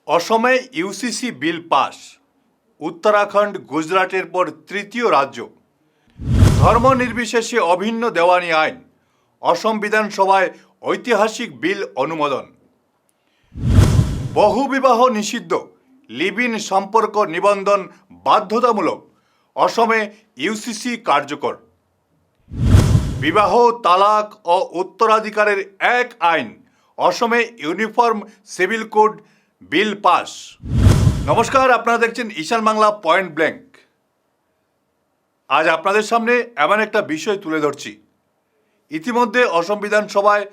অসমে UCC bill pass. Uttarakhand গুজরাটের পর তৃতীয় রাজ্য। ধর্ম নির্বিশেষে অভিন্ন দেওয়ানি আইন। অসম বিধানসভায় ঐতিহাসিক বিল অনুমোদন। বহুবিবাহ নিষিদ্ধ, লিভ ইন সম্পর্ক নিবন্ধন বাধ্যতামূলক। অসমে ইউসিসি কার্যকর। বিবাহ, তালাক ও উত্তরাধিকারের এক আইন। অসমে uniform civil code bill pass. নমস্কার, আপনারা দেখছেন ঈশান বাংলা পয়েন্ট ব্ল্যাঙ্ক। আজ আপনাদের সামনে এমন একটা বিষয় তুলে ধরছি। ইতিমধ্যে অসম বিধানসভায়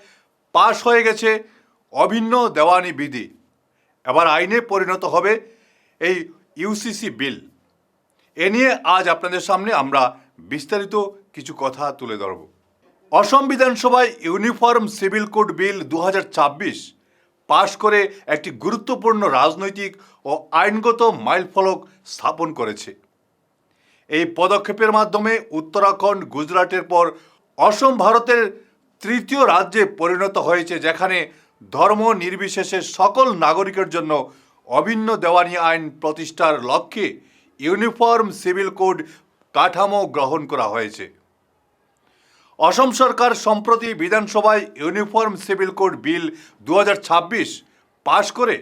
পাশ হয়ে গেছে অভিন্ন দেওয়ানি বিধি। এবার আইনে পরিণত হবে এই ইউসিসি বিল। এ নিয়ে আজ আপনাদের সামনে আমরা বিস্তারিত কিছু কথা তুলে ধরব। অসম বিধানসভায় ইউনিফর্ম সিভিল কোড বিল 2026 পাশ করে একটি গুরুত্বপূর্ণ রাজনৈতিক ও আইনগত মাইলফলক স্থাপন করেছে। এই পদক্ষেপের মাধ্যমে উত্তরাখণ্ড গুজরাটের পর অসম ভারতের তৃতীয় রাজ্যে পরিণত হয়েছে, যেখানে ধর্ম নির্বিশেষে সকল নাগরিকের জন্য অভিন্ন দেওয়ানি আইন প্রতিষ্ঠার লক্ষ্যে ইউনিফর্ম সিভিল কোড কাঠামো গ্রহণ করা হয়েছে। অসম সরকার সম্প্রতি বিধানসভায় ইউনিফর্ম সিভিল কোড বিল 2026 পাশ করে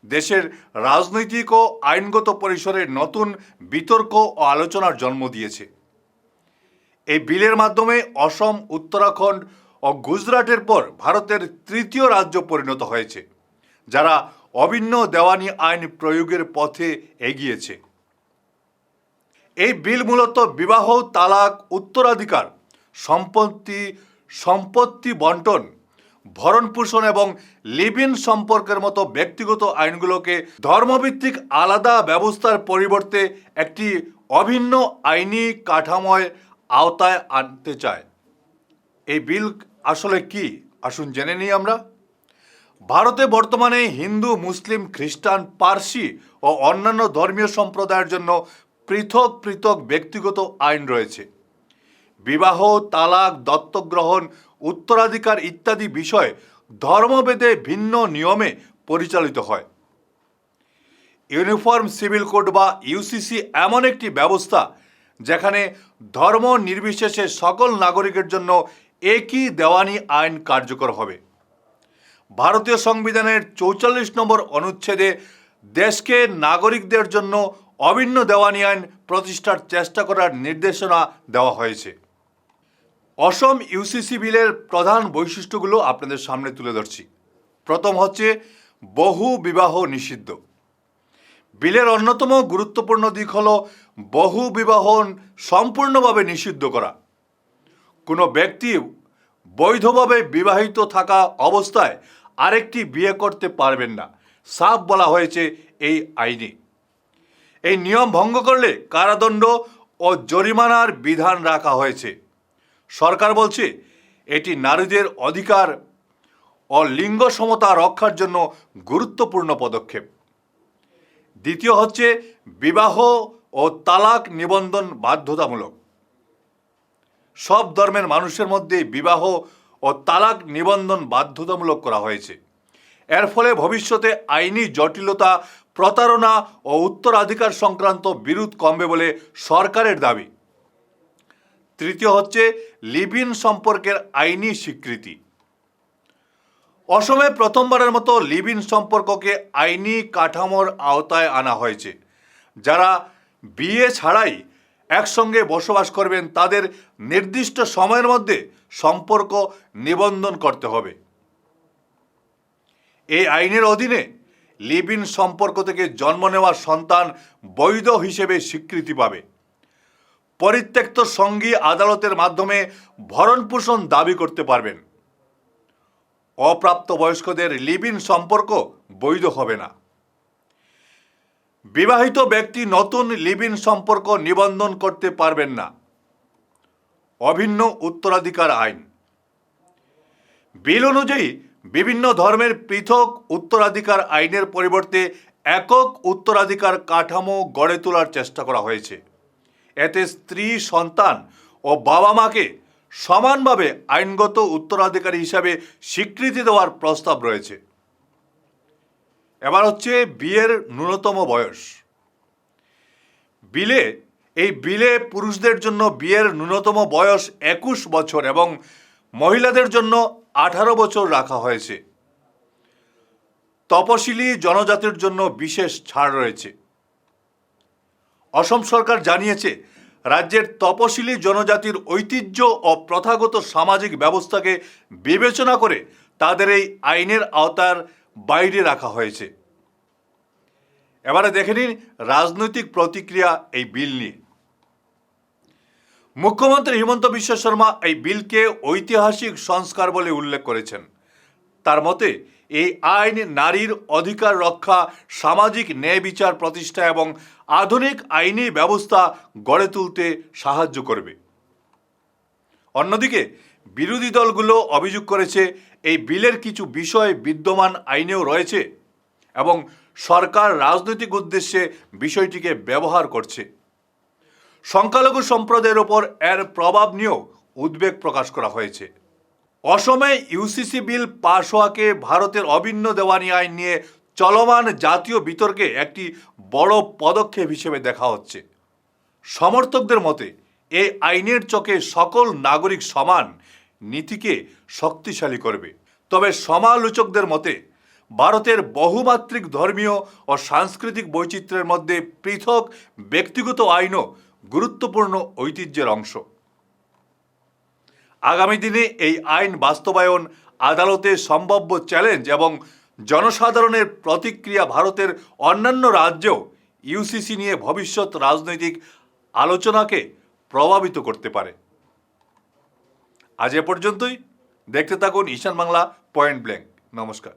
দেশের রাজনৈতিক ও আইনগত পরিসরে নতুন বিতর্ক ও আলোচনার জন্ম দিয়েছে। এই বিলের মাধ্যমে অসম, উত্তরাখণ্ড ও গুজরাটের পর ভারতের তৃতীয় রাজ্য পরিণত হয়েছে, যারা অভিন্ন দেওয়ানি আইন প্রয়োগের পথে এগিয়েছে। এই বিল মূলত বিবাহ, তালাক, উত্তরাধিকার, সম্পত্তি বন্টন, ভরণপোষণ এবং লিভ ইন সম্পর্কের মতো ব্যক্তিগত আইনগুলোকে ধর্মভিত্তিক আলাদা ব্যবস্থার পরিবর্তে একটি অভিন্ন আইনি কাঠামোর আওতায় আনতে চায়। এই বিল আসলে কি, আসুন জেনে নিই আমরা। ভারতে বর্তমানে হিন্দু, মুসলিম, খ্রিস্টান, পার্সি ও অন্যান্য ধর্মীয় সম্প্রদায়ের জন্য পৃথক পৃথক ব্যক্তিগত আইন রয়েছে। বিবাহ, তালাক, দত্তক গ্রহণ, উত্তরাধিকার ইত্যাদি বিষয় ধর্মভেদে ভিন্ন নিয়মে পরিচালিত হয়। ইউনিফর্ম সিভিল কোড বা ইউসিসি এমন একটি ব্যবস্থা যেখানে ধর্ম নির্বিশেষে সকল নাগরিকের জন্য একই দেওয়ানি আইন কার্যকর হবে। ভারতীয় সংবিধানের 44 নম্বর অনুচ্ছেদে দেশকে নাগরিকদের জন্য অভিন্ন দেওয়ানি আইন প্রতিষ্ঠার চেষ্টা করার নির্দেশনা দেওয়া হয়েছে। অসম ইউসিসি বিলের প্রধান বৈশিষ্ট্যগুলো আপনাদের সামনে তুলে ধরছি। প্রথম হচ্ছে বহু বিবাহ নিষিদ্ধ। বিলের অন্যতম গুরুত্বপূর্ণ দিক হল বহু বিবাহ সম্পূর্ণভাবে নিষিদ্ধ করা। কোনো ব্যক্তি বৈধভাবে বিবাহিত থাকা অবস্থায় আরেকটি বিয়ে করতে পারবেন না, সাফ বলা হয়েছে এই আইনে। এই নিয়ম ভঙ্গ করলে কারাদণ্ড ও জরিমানার বিধান রাখা হয়েছে। সরকার বলছে এটি নারীদের অধিকার ও লিঙ্গ সমতা রক্ষার জন্য গুরুত্বপূর্ণ পদক্ষেপ। দ্বিতীয় হচ্ছে বিবাহ ও তালাক নিবন্ধন বাধ্যতামূলক। সব ধর্মের মানুষের মধ্যে বিবাহ ও তালাক নিবন্ধন বাধ্যতামূলক করা হয়েছে। এর ফলে ভবিষ্যতে আইনি জটিলতা, প্রতারণা ও উত্তরাধিকার সংক্রান্ত বিরোধ কমবে বলে সরকারের দাবি। তৃতীয় হচ্ছে লিভ ইন সম্পর্কের আইনি স্বীকৃতি। অসমে প্রথমবারের মতো লিভ ইন সম্পর্ককে আইনি কাঠামোর আওতায় আনা হয়েছে। যারা বিয়ে ছাড়াই একসঙ্গে বসবাস করবেন তাদের নির্দিষ্ট সময়ের মধ্যে সম্পর্ক নিবন্ধন করতে হবে। এই আইনের অধীনে লিভ ইন সম্পর্ক থেকে জন্ম নেওয়া সন্তান বৈধ হিসেবে স্বীকৃতি পাবে। পরিত্যক্ত সঙ্গী আদালতের মাধ্যমে ভরণপোষণ দাবি করতে পারবেন। অপ্রাপ্তবয়স্কদের লিভ ইন সম্পর্ক বৈধ হবে না। বিবাহিত ব্যক্তি নতুন লিভ ইন সম্পর্ক নিবন্ধন করতে পারবেন না। অভিন্ন উত্তরাধিকার আইন। বিল অনুযায়ী বিভিন্ন ধর্মের পৃথক উত্তরাধিকার আইনের পরিবর্তে একক উত্তরাধিকার কাঠামো গড়ে তোলার চেষ্টা করা হয়েছে। এতে স্ত্রী, সন্তান ও বাবা মাকে সমানভাবে আইনগত উত্তরাধিকারী হিসাবে স্বীকৃতি দেওয়ার প্রস্তাব রয়েছে। এবার হচ্ছে বিয়ের ন্যূনতম বয়স। এই বিলে পুরুষদের জন্য বিয়ের ন্যূনতম বয়স 21 বছর এবং মহিলাদের জন্য 18 বছর রাখা হয়েছে। তপশিলি জনজাতির জন্য বিশেষ ছাড় রয়েছে। অসম সরকার জানিয়েছে, রাজ্যের তপশিলি জনজাতির ঐতিহ্য ও প্রথাগত সামাজিক ব্যবস্থাকে বিবেচনা করে তাদের এই আইনের আওতার বাইরে রাখা হয়েছে। এবারে দেখে নিন রাজনৈতিক প্রতিক্রিয়া এই বিল নিয়ে। মুখ্যমন্ত্রী হিমন্ত বিশ্ব শর্মা এই বিলকে ঐতিহাসিক সংস্কার বলে উল্লেখ করেছেন। তার মতে এই আইন নারীর অধিকার রক্ষা, সামাজিক ন্যায় বিচার প্রতিষ্ঠা এবং আধুনিক আইনি ব্যবস্থা গড়ে তুলতে সাহায্য করবে। অন্যদিকে বিরোধী দলগুলো অভিযোগ করেছে, এই বিলের কিছু বিষয় বিদ্যমান আইনেও রয়েছে এবং সরকার রাজনৈতিক উদ্দেশ্যে বিষয়টিকে ব্যবহার করছে। সংখ্যালঘু সম্প্রদায়ের ওপর এর প্রভাব নিয়েও উদ্বেগ প্রকাশ করা হয়েছে। অসমে ইউসিসি বিল পাশ হওয়াকে ভারতের অভিন্ন দেওয়ানি আইন নিয়ে চলমান জাতীয় বিতর্কে একটি বড় পদক্ষেপ হিসেবে দেখা হচ্ছে। সমর্থকদের মতে এই আইনের চোখে সকল নাগরিক সমান নীতিকে শক্তিশালী করবে। তবে সমালোচকদের মতে ভারতের বহুমাত্রিক ধর্মীয় ও সাংস্কৃতিক বৈচিত্র্যের মধ্যে পৃথক ব্যক্তিগত আইনও গুরুত্বপূর্ণ ঐতিহ্যের অংশ। আগামী দিনে এই আইন বাস্তবায়ন, আদালতে সম্ভাব্য চ্যালেঞ্জ এবং জনসাধারণের প্রতিক্রিয়া ভারতের অন্যান্য রাজ্যেও ইউসিসি নিয়ে ভবিষ্যৎ রাজনৈতিক আলোচনাকে প্রভাবিত করতে পারে। আজ এ পর্যন্তই। দেখতে থাকুন ঈশান বাংলা পয়েন্ট ব্ল্যাঙ্ক। নমস্কার।